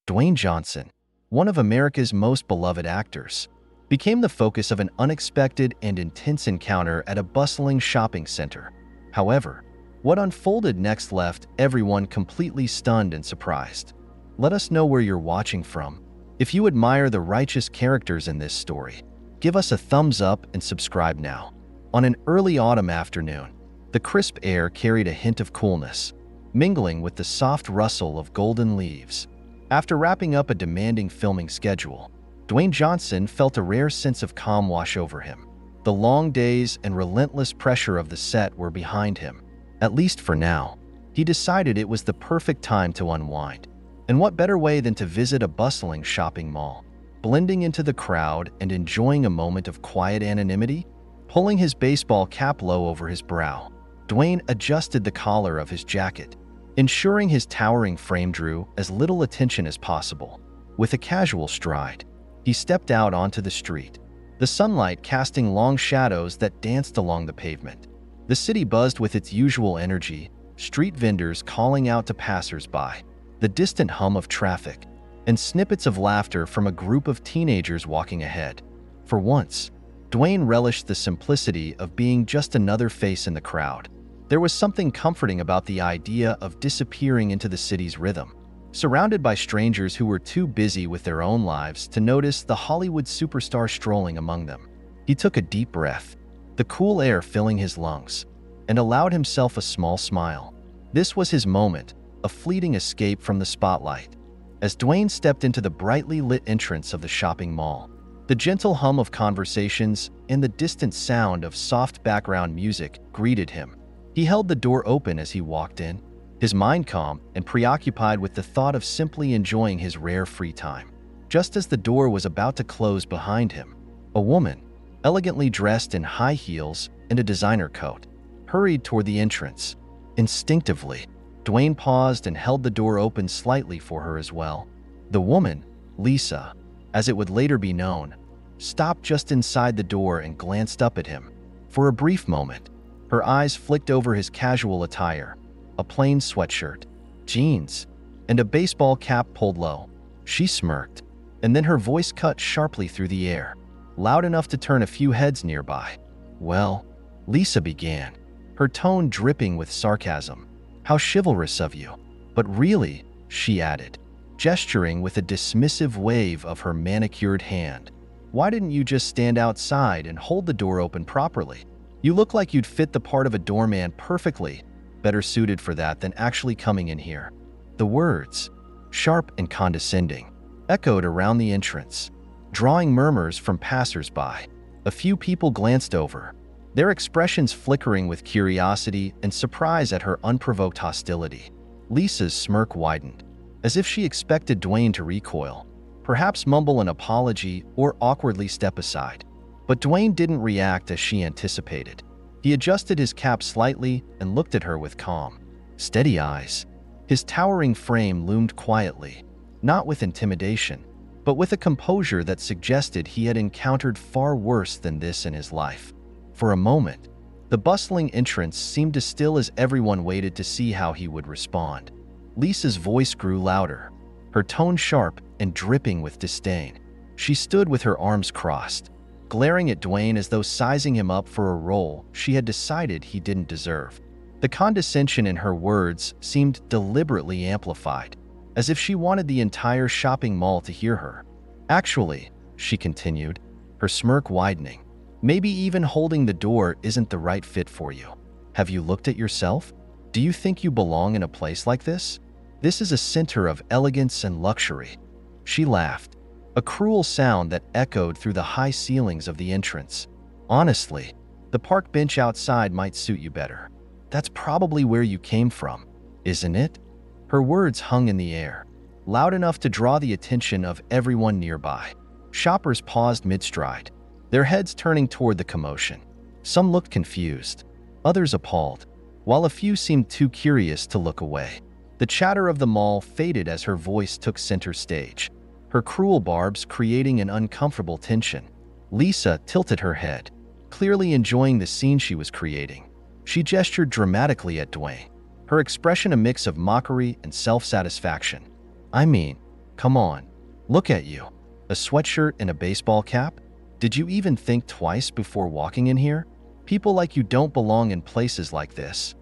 Dwayne Johnson, one of America's most beloved actors, became the focus of an unexpected and intense encounter at a bustling shopping center. However, what unfolded next left everyone completely stunned and surprised. Let us know where you're watching from. If you admire the righteous characters in this story, give us a thumbs up and subscribe now. On an early autumn afternoon, the crisp air carried a hint of coolness, mingling with the soft rustle of golden leaves. After wrapping up a demanding filming schedule, Dwayne Johnson felt a rare sense of calm wash over him. The long days and relentless pressure of the set were behind him. At least for now, he decided it was the perfect time to unwind. And what better way than to visit a bustling shopping mall, blending into the crowd and enjoying a moment of quiet anonymity? Pulling his baseball cap low over his brow, Dwayne adjusted the collar of his jacket, ensuring his towering frame drew as little attention as possible. With a casual stride, he stepped out onto the street, the sunlight casting long shadows that danced along the pavement. The city buzzed with its usual energy, street vendors calling out to passers-by, the distant hum of traffic, and snippets of laughter from a group of teenagers walking ahead. For once, Dwayne relished the simplicity of being just another face in the crowd. There was something comforting about the idea of disappearing into the city's rhythm, surrounded by strangers who were too busy with their own lives to notice the Hollywood superstar strolling among them. He took a deep breath, the cool air filling his lungs, and allowed himself a small smile. This was his moment, a fleeting escape from the spotlight. As Dwayne stepped into the brightly lit entrance of the shopping mall, the gentle hum of conversations and the distant sound of soft background music greeted him. He held the door open as he walked in, his mind calm and preoccupied with the thought of simply enjoying his rare free time. Just as the door was about to close behind him, a woman, elegantly dressed in high heels and a designer coat, hurried toward the entrance. Instinctively, Dwayne paused and held the door open slightly for her as well. The woman, Lisa, as it would later be known, stopped just inside the door and glanced up at him. For a brief moment, her eyes flicked over his casual attire, a plain sweatshirt, jeans, and a baseball cap pulled low. She smirked, and then her voice cut sharply through the air, loud enough to turn a few heads nearby. "Well," Lisa began, her tone dripping with sarcasm, "how chivalrous of you. But really," she added, gesturing with a dismissive wave of her manicured hand, "why didn't you just stand outside and hold the door open properly? You look like you'd fit the part of a doorman perfectly, better suited for that than actually coming in here." The words, sharp and condescending, echoed around the entrance, drawing murmurs from passers-by. A few people glanced over, their expressions flickering with curiosity and surprise at her unprovoked hostility. Lisa's smirk widened, as if she expected Dwayne to recoil, perhaps mumble an apology or awkwardly step aside. But Dwayne didn't react as she anticipated. He adjusted his cap slightly and looked at her with calm, steady eyes. His towering frame loomed quietly, not with intimidation, but with a composure that suggested he had encountered far worse than this in his life. For a moment, the bustling entrance seemed to still as everyone waited to see how he would respond. Lisa's voice grew louder, her tone sharp and dripping with disdain. She stood with her arms crossed, glaring at Dwayne as though sizing him up for a role she had decided he didn't deserve. The condescension in her words seemed deliberately amplified, as if she wanted the entire shopping mall to hear her. "Actually," she continued, her smirk widening, "maybe even holding the door isn't the right fit for you. Have you looked at yourself? Do you think you belong in a place like this? This is a center of elegance and luxury." She laughed, a cruel sound that echoed through the high ceilings of the entrance. "Honestly, the park bench outside might suit you better. That's probably where you came from, isn't it?" Her words hung in the air, loud enough to draw the attention of everyone nearby. Shoppers paused mid-stride, their heads turning toward the commotion. Some looked confused, others appalled, while a few seemed too curious to look away. The chatter of the mall faded as her voice took center stage, her cruel barbs creating an uncomfortable tension. Lisa tilted her head, clearly enjoying the scene she was creating. She gestured dramatically at Dwayne, her expression a mix of mockery and self-satisfaction. "I mean, Come on, look at you. A sweatshirt and a baseball cap? Did you even think twice before walking in here? People like you don't belong in places like this."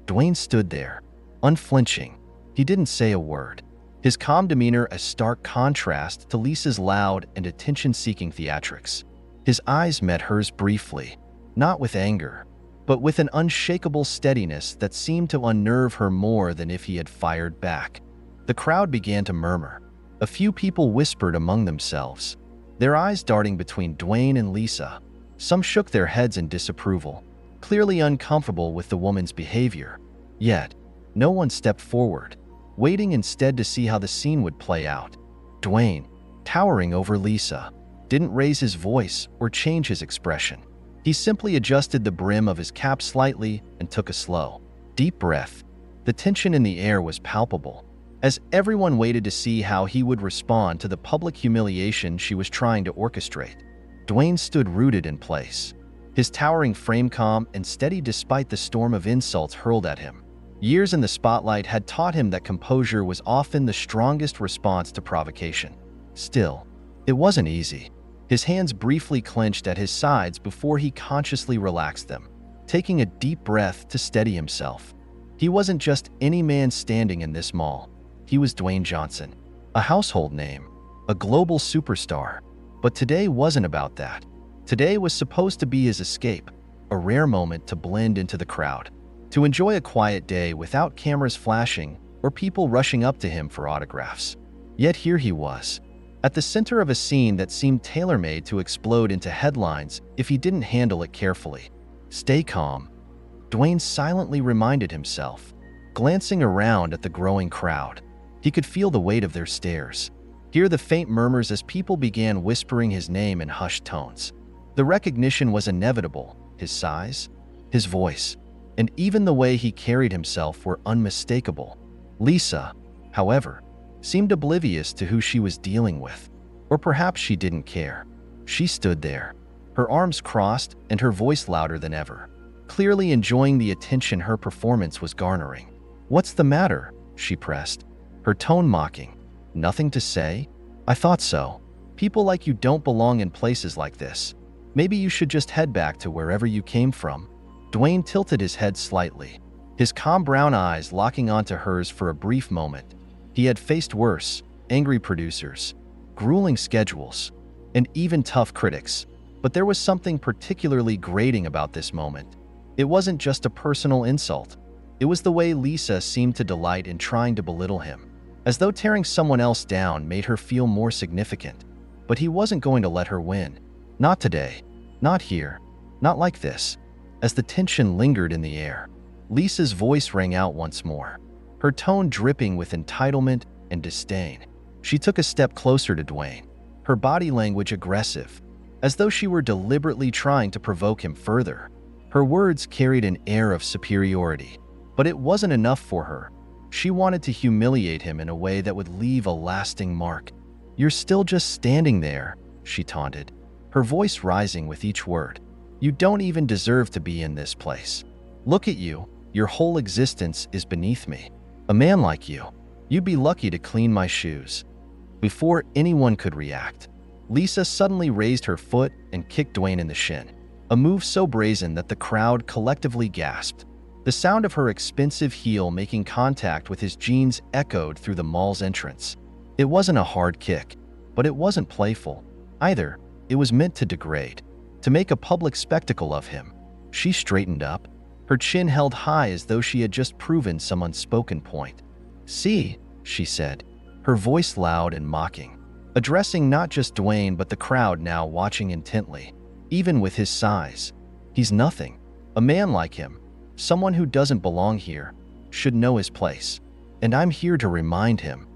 Dwayne stood there, unflinching. He didn't say a word, his calm demeanor a stark contrast to Lisa's loud and attention-seeking theatrics. His eyes met hers briefly, not with anger, but with an unshakable steadiness that seemed to unnerve her more than if he had fired back. The crowd began to murmur. A few people whispered among themselves, their eyes darting between Dwayne and Lisa. Some shook their heads in disapproval, clearly uncomfortable with the woman's behavior. Yet, no one stepped forward, waiting instead to see how the scene would play out. Dwayne, towering over Lisa, didn't raise his voice or change his expression. He simply adjusted the brim of his cap slightly and took a slow, deep breath. The tension in the air was palpable, as everyone waited to see how he would respond to the public humiliation she was trying to orchestrate. Dwayne stood rooted in place, his towering frame calm and steady despite the storm of insults hurled at him. Years in the spotlight had taught him that composure was often the strongest response to provocation. Still, it wasn't easy. His hands briefly clenched at his sides before he consciously relaxed them, taking a deep breath to steady himself. He wasn't just any man standing in this mall. He was Dwayne Johnson, a household name, a global superstar. But today wasn't about that. Today was supposed to be his escape, a rare moment to blend into the crowd, to enjoy a quiet day without cameras flashing or people rushing up to him for autographs. Yet here he was, at the center of a scene that seemed tailor-made to explode into headlines if he didn't handle it carefully. "Stay calm," Dwayne silently reminded himself, glancing around at the growing crowd. He could feel the weight of their stares, hear the faint murmurs as people began whispering his name in hushed tones. The recognition was inevitable. His size, his voice, and even the way he carried himself were unmistakable. Lisa, however, seemed oblivious to who she was dealing with. Or perhaps she didn't care. She stood there, her arms crossed and her voice louder than ever, clearly enjoying the attention her performance was garnering. "What's the matter?" she pressed, her tone mocking. "Nothing to say? I thought so. People like you don't belong in places like this. Maybe you should just head back to wherever you came from." Dwayne tilted his head slightly, his calm brown eyes locking onto hers for a brief moment. He had faced worse, angry producers, grueling schedules, and even tough critics. But there was something particularly grating about this moment. It wasn't just a personal insult. It was the way Lisa seemed to delight in trying to belittle him, as though tearing someone else down made her feel more significant. But he wasn't going to let her win. Not today. Not here. Not like this. As the tension lingered in the air, Lisa's voice rang out once more, her tone dripping with entitlement and disdain. She took a step closer to Dwayne, her body language aggressive, as though she were deliberately trying to provoke him further. Her words carried an air of superiority, but it wasn't enough for her. She wanted to humiliate him in a way that would leave a lasting mark. "You're still just standing there," she taunted, her voice rising with each word. "You don't even deserve to be in this place. Look at you, your whole existence is beneath me. A man like you, you'd be lucky to clean my shoes." Before anyone could react, Lisa suddenly raised her foot and kicked Dwayne in the shin, a move so brazen that the crowd collectively gasped. The sound of her expensive heel making contact with his jeans echoed through the mall's entrance. It wasn't a hard kick, but it wasn't playful either. It was meant to degrade, to make a public spectacle of him. She straightened up, her chin held high as though she had just proven some unspoken point. "See," she said, her voice loud and mocking, addressing not just Dwayne but the crowd now watching intently. "Even with his size, he's nothing. A man like him, someone who doesn't belong here, should know his place. And I'm here to remind him."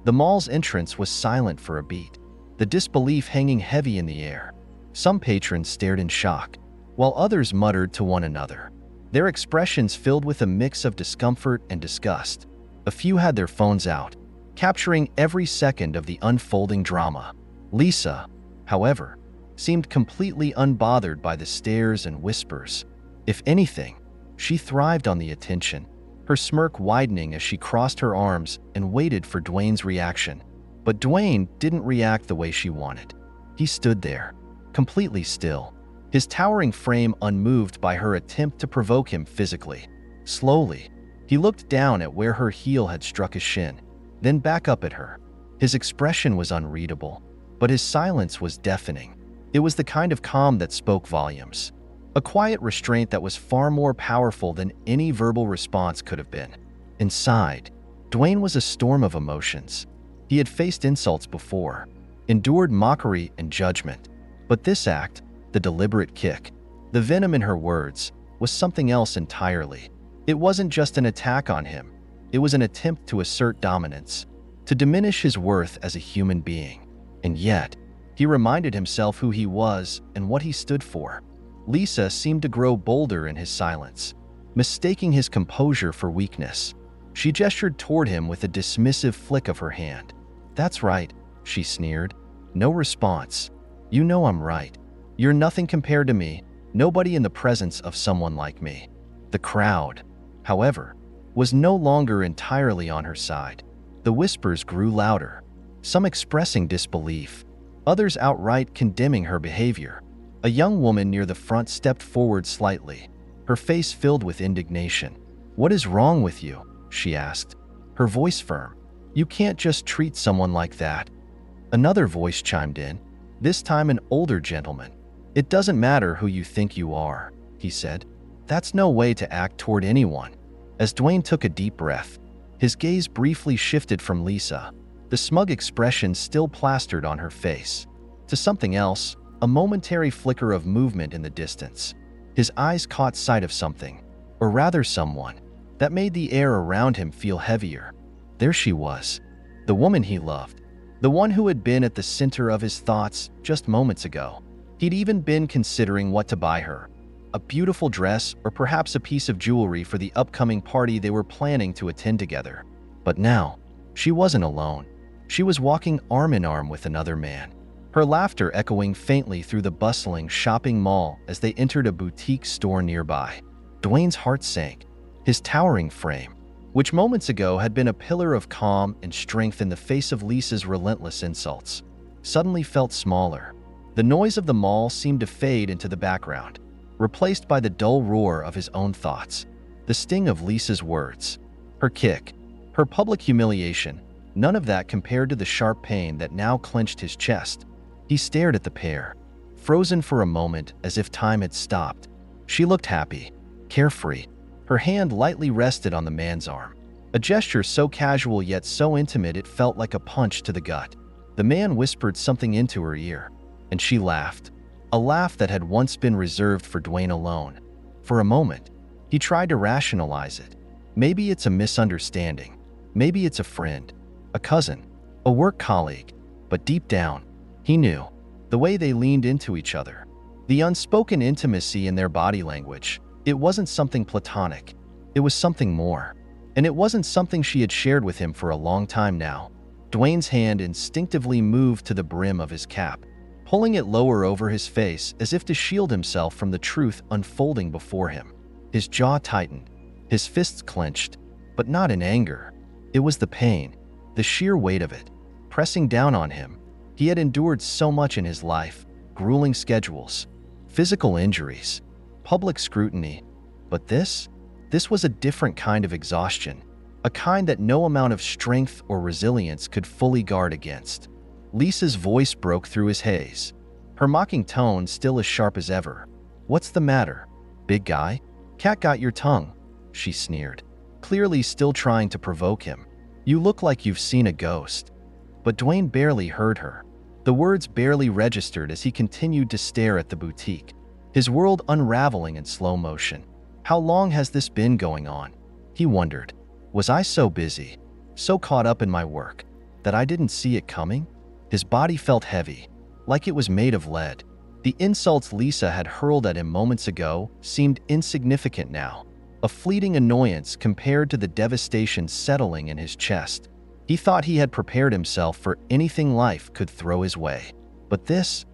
The mall's entrance was silent for a beat, the disbelief hanging heavy in the air. Some patrons stared in shock, while others muttered to one another, their expressions filled with a mix of discomfort and disgust. A few had their phones out, capturing every second of the unfolding drama. Lisa, however, seemed completely unbothered by the stares and whispers. If anything, she thrived on the attention, her smirk widening as she crossed her arms and waited for Dwayne's reaction. But Dwayne didn't react the way she wanted. He stood there, completely still, his towering frame unmoved by her attempt to provoke him physically. Slowly, he looked down at where her heel had struck his shin, then back up at her. His expression was unreadable, but his silence was deafening. It was the kind of calm that spoke volumes, a quiet restraint that was far more powerful than any verbal response could have been. Inside, Dwayne was a storm of emotions. He had faced insults before, endured mockery and judgment, but this act, the deliberate kick, the venom in her words, was something else entirely. It wasn't just an attack on him. It was an attempt to assert dominance, to diminish his worth as a human being. And yet, he reminded himself who he was and what he stood for. Lisa seemed to grow bolder in his silence, mistaking his composure for weakness. She gestured toward him with a dismissive flick of her hand. "That's right," she sneered. "No response. You know I'm right. You're nothing compared to me, nobody in the presence of someone like me." The crowd, however, was no longer entirely on her side. The whispers grew louder, some expressing disbelief, others outright condemning her behavior. A young woman near the front stepped forward slightly, her face filled with indignation. "What is wrong with you?" she asked, her voice firm. "You can't just treat someone like that." Another voice chimed in, this time an older gentleman. "It doesn't matter who you think you are," he said. "That's no way to act toward anyone." As Dwayne took a deep breath, his gaze briefly shifted from Lisa, the smug expression still plastered on her face, to something else, a momentary flicker of movement in the distance. His eyes caught sight of something, or rather someone, that made the air around him feel heavier. There she was, the woman he loved, the one who had been at the center of his thoughts just moments ago. He'd even been considering what to buy her, a beautiful dress or perhaps a piece of jewelry for the upcoming party they were planning to attend together. But now, she wasn't alone. She was walking arm in arm with another man, her laughter echoing faintly through the bustling shopping mall as they entered a boutique store nearby. Dwayne's heart sank. His towering frame, which moments ago had been a pillar of calm and strength in the face of Lisa's relentless insults, suddenly felt smaller. The noise of the mall seemed to fade into the background, replaced by the dull roar of his own thoughts. The sting of Lisa's words, her kick, her public humiliation, none of that compared to the sharp pain that now clenched his chest. He stared at the pair, frozen for a moment as if time had stopped. She looked happy, carefree. Her hand lightly rested on the man's arm, a gesture so casual yet so intimate it felt like a punch to the gut. The man whispered something into her ear, and she laughed, a laugh that had once been reserved for Dwayne alone. For a moment, he tried to rationalize it. Maybe it's a misunderstanding. Maybe it's a friend, a cousin, a work colleague. But deep down, he knew, the way they leaned into each other, the unspoken intimacy in their body language, it wasn't something platonic. It was something more. And it wasn't something she had shared with him for a long time now. Dwayne's hand instinctively moved to the brim of his cap, pulling it lower over his face as if to shield himself from the truth unfolding before him. His jaw tightened, his fists clenched, but not in anger. It was the pain, the sheer weight of it, pressing down on him. He had endured so much in his life, grueling schedules, physical injuries, public scrutiny, but this was a different kind of exhaustion, a kind that no amount of strength or resilience could fully guard against. Lisa's voice broke through his haze, her mocking tone still as sharp as ever. "What's the matter, big guy? Cat got your tongue," she sneered, clearly still trying to provoke him. "You look like you've seen a ghost." But Dwayne barely heard her. The words barely registered as he continued to stare at the boutique, his world unraveling in slow motion. How long has this been going on? He wondered. Was I so busy, so caught up in my work, that I didn't see it coming? His body felt heavy, like it was made of lead. The insults Lisa had hurled at him moments ago seemed insignificant now, a fleeting annoyance compared to the devastation settling in his chest. He thought he had prepared himself for anything life could throw his way. But this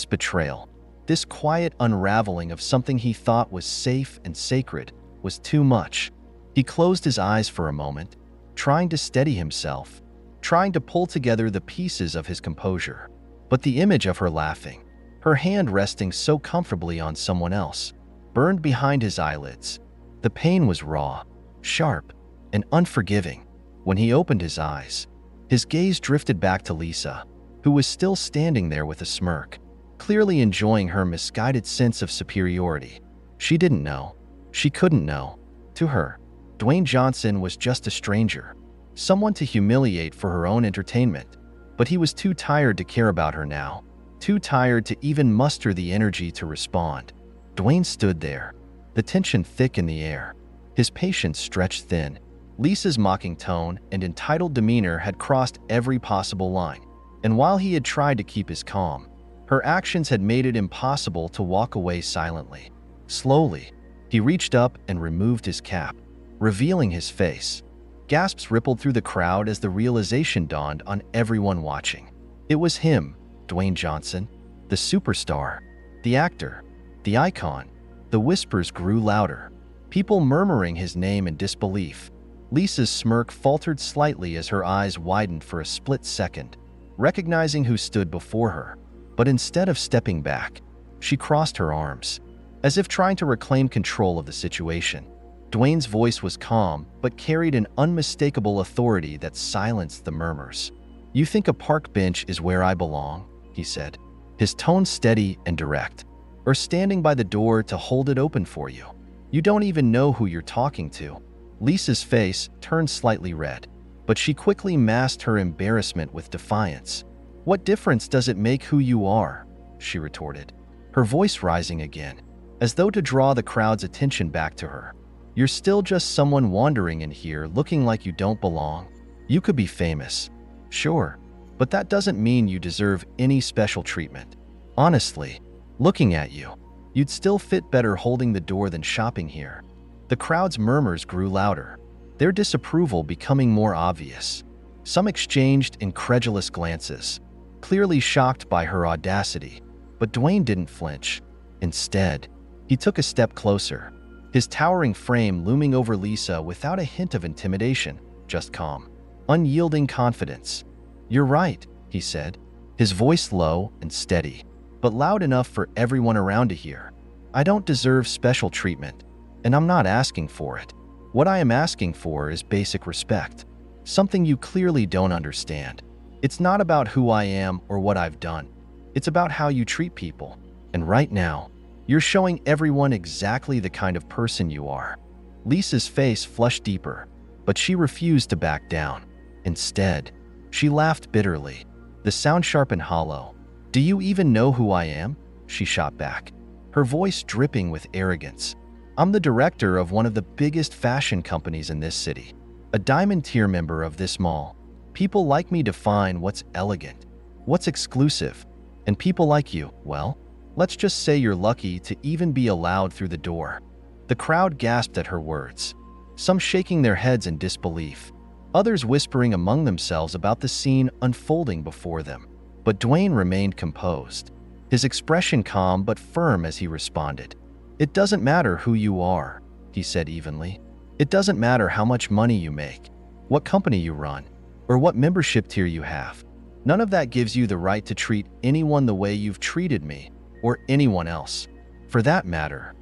betrayal, this quiet unraveling of something he thought was safe and sacred, was too much. He closed his eyes for a moment, trying to steady himself, trying to pull together the pieces of his composure. But the image of her laughing, her hand resting so comfortably on someone else, burned behind his eyelids. The pain was raw, sharp, and unforgiving. When he opened his eyes, his gaze drifted back to Lisa, who was still standing there with a smirk, clearly enjoying her misguided sense of superiority. She didn't know. She couldn't know. To her, Dwayne Johnson was just a stranger, someone to humiliate for her own entertainment. But he was too tired to care about her now, too tired to even muster the energy to respond. Dwayne stood there, the tension thick in the air, his patience stretched thin. Lisa's mocking tone and entitled demeanor had crossed every possible line, and while he had tried to keep his calm, her actions had made it impossible to walk away silently. Slowly, he reached up and removed his cap, revealing his face. Gasps rippled through the crowd as the realization dawned on everyone watching. It was him, Dwayne Johnson, the superstar, the actor, the icon. The whispers grew louder, people murmuring his name in disbelief. Lisa's smirk faltered slightly as her eyes widened for a split second, recognizing who stood before her. But instead of stepping back, she crossed her arms, as if trying to reclaim control of the situation. Dwayne's voice was calm, but carried an unmistakable authority that silenced the murmurs. "You think a park bench is where I belong?" he said, his tone steady and direct. "Or standing by the door to hold it open for you? You don't even know who you're talking to." Lisa's face turned slightly red, but she quickly masked her embarrassment with defiance. "What difference does it make who you are?" she retorted, her voice rising again, as though to draw the crowd's attention back to her. "You're still just someone wandering in here looking like you don't belong. You could be famous, sure, but that doesn't mean you deserve any special treatment. Honestly, looking at you, you'd still fit better holding the door than shopping here." The crowd's murmurs grew louder, their disapproval becoming more obvious. Some exchanged incredulous glances, clearly shocked by her audacity, but Dwayne didn't flinch. Instead, he took a step closer, his towering frame looming over Lisa without a hint of intimidation, just calm, unyielding confidence. "You're right," he said, his voice low and steady, but loud enough for everyone around to hear. "I don't deserve special treatment, and I'm not asking for it. What I am asking for is basic respect, something you clearly don't understand. It's not about who I am or what I've done. It's about how you treat people. And right now, you're showing everyone exactly the kind of person you are." Lisa's face flushed deeper, but she refused to back down. Instead, she laughed bitterly, the sound sharp and hollow. "Do you even know who I am?" she shot back, her voice dripping with arrogance. "I'm the director of one of the biggest fashion companies in this city, a diamond tier member of this mall. People like me define what's elegant, what's exclusive, and people like you, well, let's just say you're lucky to even be allowed through the door." The crowd gasped at her words, some shaking their heads in disbelief, others whispering among themselves about the scene unfolding before them. But Dwayne remained composed, his expression calm but firm as he responded. "It doesn't matter who you are," he said evenly. "It doesn't matter how much money you make, what company you run, or what membership tier you have. None of that gives you the right to treat anyone the way you've treated me, or anyone else, for that matter."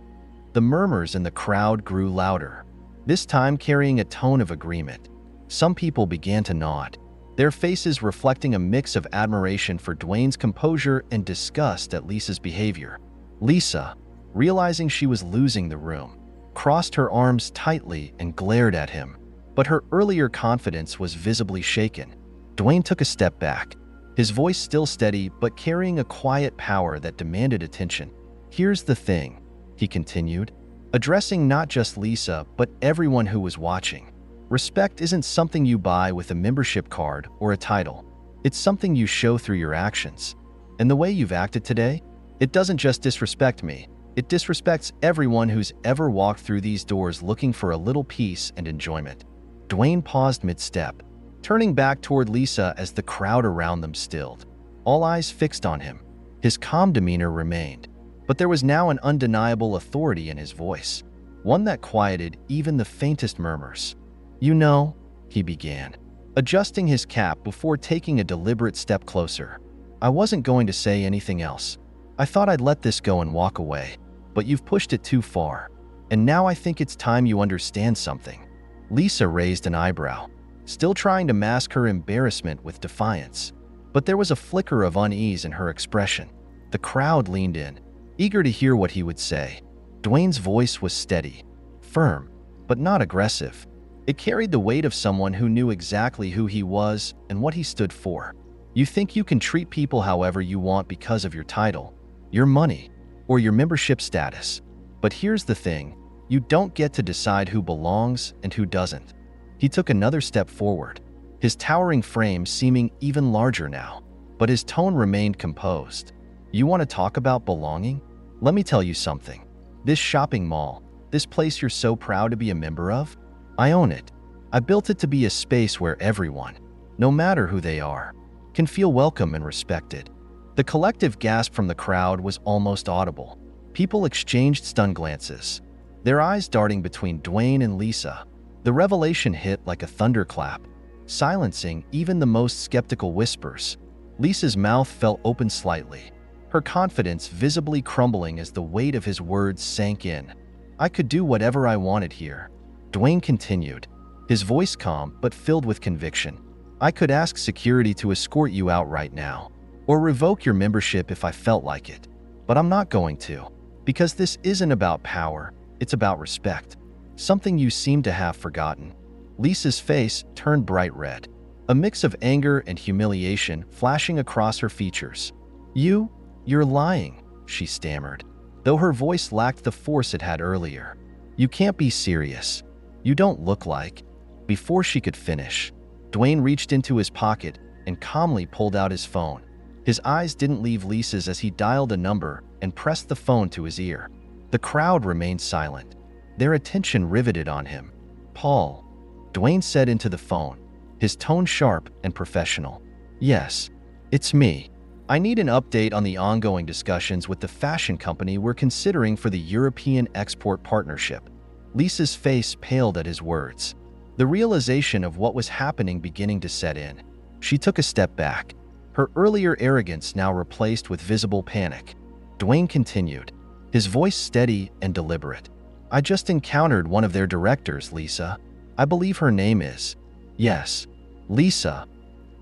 The murmurs in the crowd grew louder, this time carrying a tone of agreement. Some people began to nod, their faces reflecting a mix of admiration for Dwayne's composure and disgust at Lisa's behavior. Lisa, realizing she was losing the room, crossed her arms tightly and glared at him, but her earlier confidence was visibly shaken. Dwayne took a step back, his voice still steady but carrying a quiet power that demanded attention. "Here's the thing," he continued, addressing not just Lisa but everyone who was watching. "Respect isn't something you buy with a membership card or a title. It's something you show through your actions. And the way you've acted today, it doesn't just disrespect me, it disrespects everyone who's ever walked through these doors looking for a little peace and enjoyment." Dwayne paused mid-step, turning back toward Lisa as the crowd around them stilled, all eyes fixed on him. His calm demeanor remained, but there was now an undeniable authority in his voice, one that quieted even the faintest murmurs. "You know," he began, adjusting his cap before taking a deliberate step closer. I wasn't going to say anything else. I thought I'd let this go and walk away, but you've pushed it too far. And now I think it's time you understand something. Lisa raised an eyebrow, still trying to mask her embarrassment with defiance. But there was a flicker of unease in her expression. The crowd leaned in, eager to hear what he would say. Dwayne's voice was steady, firm, but not aggressive. It carried the weight of someone who knew exactly who he was and what he stood for. You think you can treat people however you want because of your title, your money, or your membership status. But here's the thing, you don't get to decide who belongs and who doesn't. He took another step forward, his towering frame seeming even larger now, but his tone remained composed. You want to talk about belonging? Let me tell you something. This shopping mall, this place you're so proud to be a member of, I own it. I built it to be a space where everyone, no matter who they are, can feel welcome and respected. The collective gasp from the crowd was almost audible. People exchanged stunned glances, their eyes darting between Dwayne and Lisa. The revelation hit like a thunderclap, silencing even the most skeptical whispers. Lisa's mouth fell open slightly, her confidence visibly crumbling as the weight of his words sank in. I could do whatever I wanted here. Dwayne continued, his voice calm but filled with conviction. I could ask security to escort you out right now, or revoke your membership if I felt like it. But I'm not going to, because this isn't about power, it's about respect. Something you seem to have forgotten. Lisa's face turned bright red, a mix of anger and humiliation flashing across her features. You're lying, she stammered, though her voice lacked the force it had earlier. You can't be serious. You don't look like. Before she could finish, Dwayne reached into his pocket and calmly pulled out his phone. His eyes didn't leave Lisa's as he dialed a number and pressed the phone to his ear. The crowd remained silent, their attention riveted on him. Paul, Dwayne said into the phone, his tone sharp and professional. Yes, it's me. I need an update on the ongoing discussions with the fashion company we're considering for the European export partnership. Lisa's face paled at his words, the realization of what was happening beginning to set in. She took a step back, her earlier arrogance now replaced with visible panic. Dwayne continued, his voice steady and deliberate. I just encountered one of their directors, Lisa. I believe her name is. Yes, Lisa.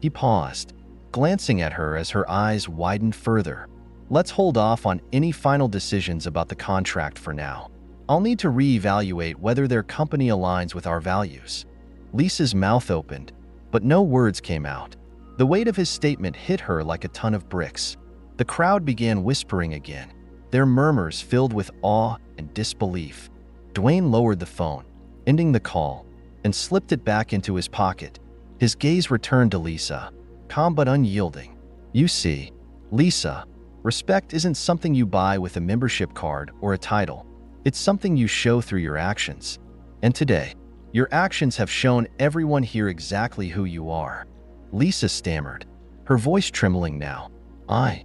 He paused, glancing at her as her eyes widened further. Let's hold off on any final decisions about the contract for now. I'll need to reevaluate whether their company aligns with our values. Lisa's mouth opened, but no words came out. The weight of his statement hit her like a ton of bricks. The crowd began whispering again, their murmurs filled with awe and disbelief. Dwayne lowered the phone, ending the call, and slipped it back into his pocket. His gaze returned to Lisa, calm but unyielding. You see, Lisa, respect isn't something you buy with a membership card or a title. It's something you show through your actions. And today, your actions have shown everyone here exactly who you are. Lisa stammered, her voice trembling now. I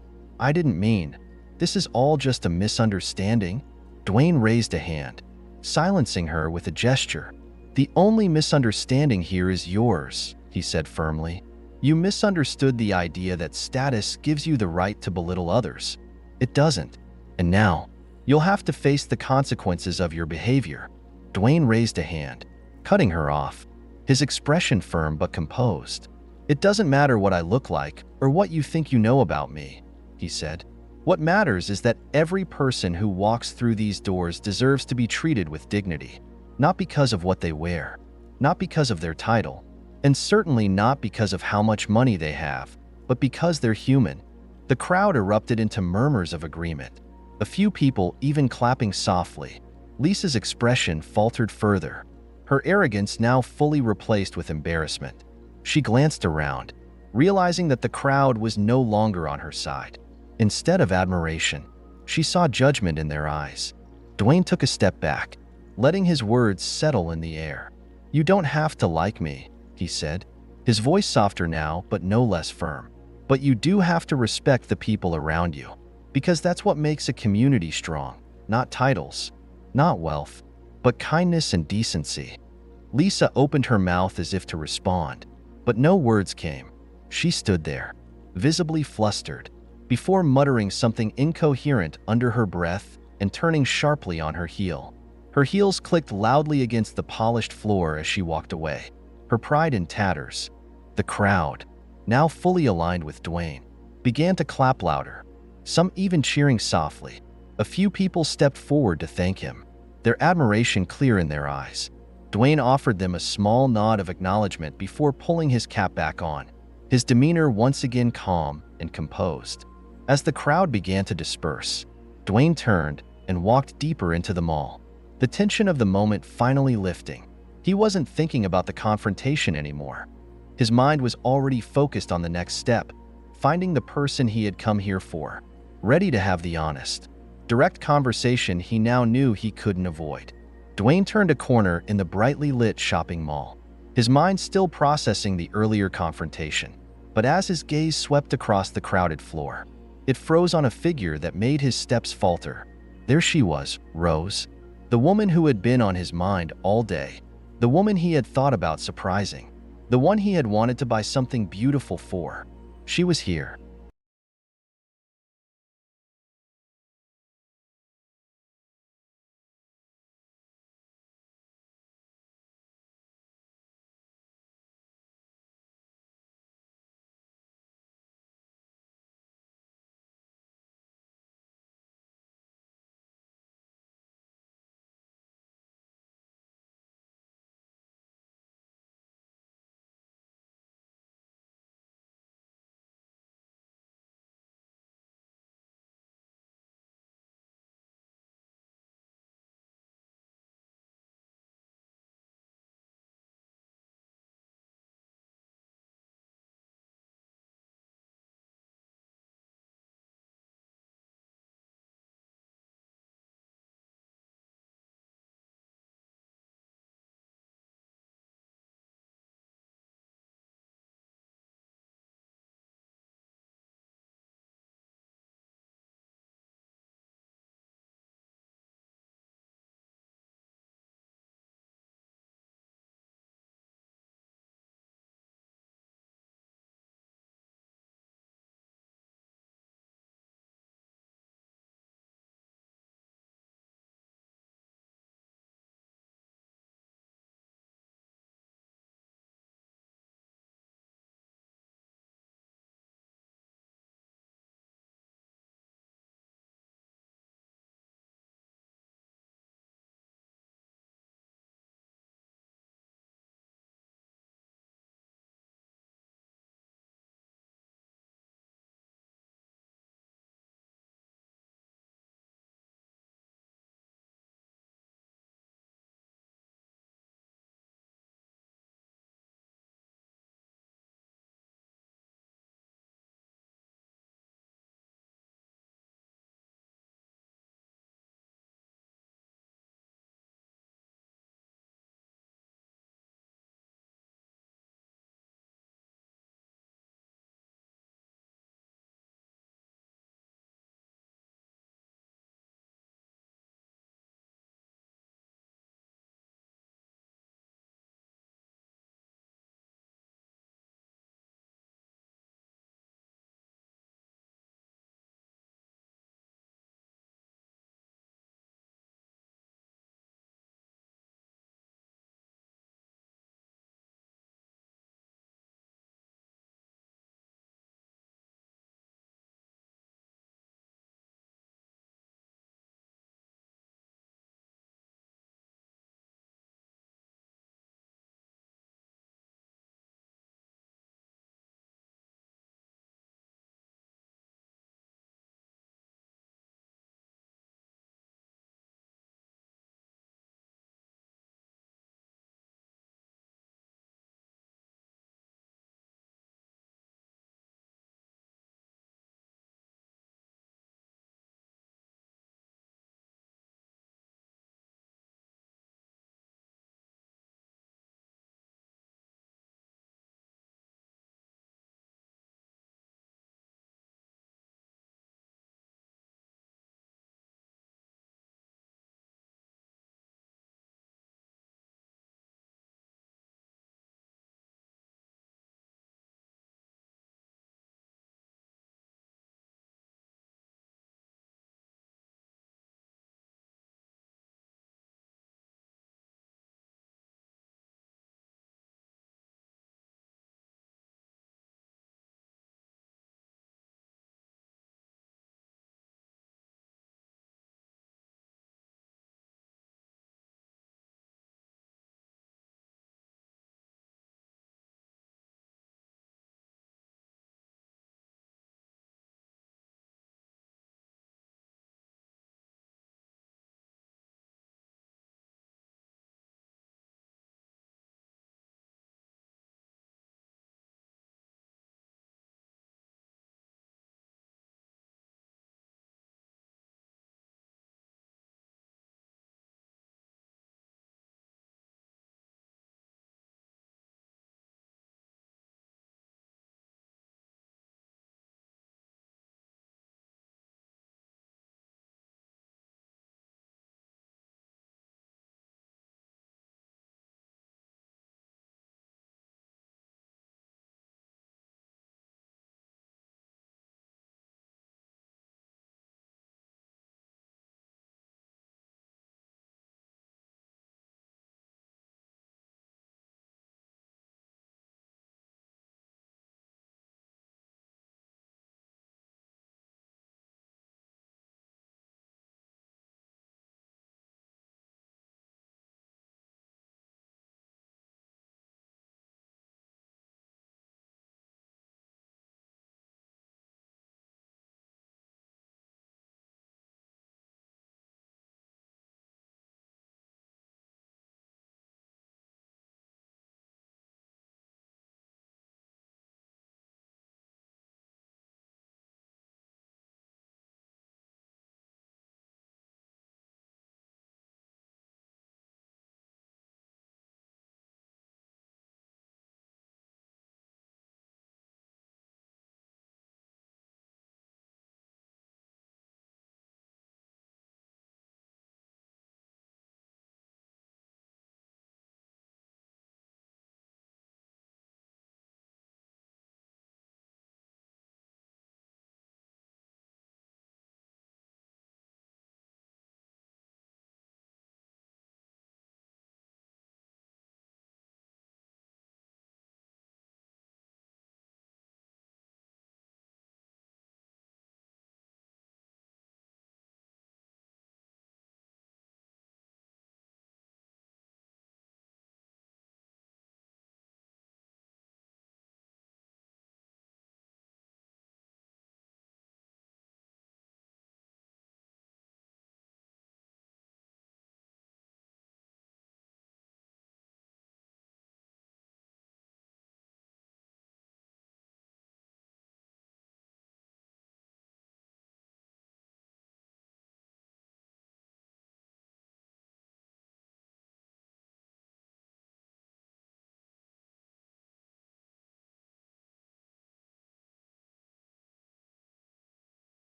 didn't mean. This is all just a misunderstanding. Dwayne raised a hand, silencing her with a gesture. The only misunderstanding here is yours, he said firmly. You misunderstood the idea that status gives you the right to belittle others. It doesn't. And now, you'll have to face the consequences of your behavior. Dwayne raised a hand, cutting her off, his expression firm but composed. It doesn't matter what I look like or what you think you know about me, he said. What matters is that every person who walks through these doors deserves to be treated with dignity, not because of what they wear, not because of their title, and certainly not because of how much money they have, but because they're human. The crowd erupted into murmurs of agreement, a few people even clapping softly. Lisa's expression faltered further, her arrogance now fully replaced with embarrassment. She glanced around, realizing that the crowd was no longer on her side. Instead of admiration, she saw judgment in their eyes. Dwayne took a step back, letting his words settle in the air. You don't have to like me, he said, his voice softer now but no less firm. But you do have to respect the people around you, because that's what makes a community strong, not titles, not wealth, but kindness and decency. Lisa opened her mouth as if to respond, But no words came. She stood there, visibly flustered, before muttering something incoherent under her breath and turning sharply on her heel. Her heels clicked loudly against the polished floor as she walked away, her pride in tatters. The crowd, now fully aligned with Dwayne, began to clap louder, some even cheering softly. A few people stepped forward to thank him, their admiration clear in their eyes. Dwayne offered them a small nod of acknowledgement before pulling his cap back on, his demeanor once again calm and composed. As the crowd began to disperse, Dwayne turned and walked deeper into the mall, the tension of the moment finally lifting. He wasn't thinking about the confrontation anymore. His mind was already focused on the next step, finding the person he had come here for, ready to have the honest, direct conversation he now knew he couldn't avoid. Dwayne turned a corner in the brightly lit shopping mall, his mind still processing the earlier confrontation. But as his gaze swept across the crowded floor, it froze on a figure that made his steps falter. There she was, Rose, the woman who had been on his mind all day, the woman he had thought about surprising, the one he had wanted to buy something beautiful for. She was here,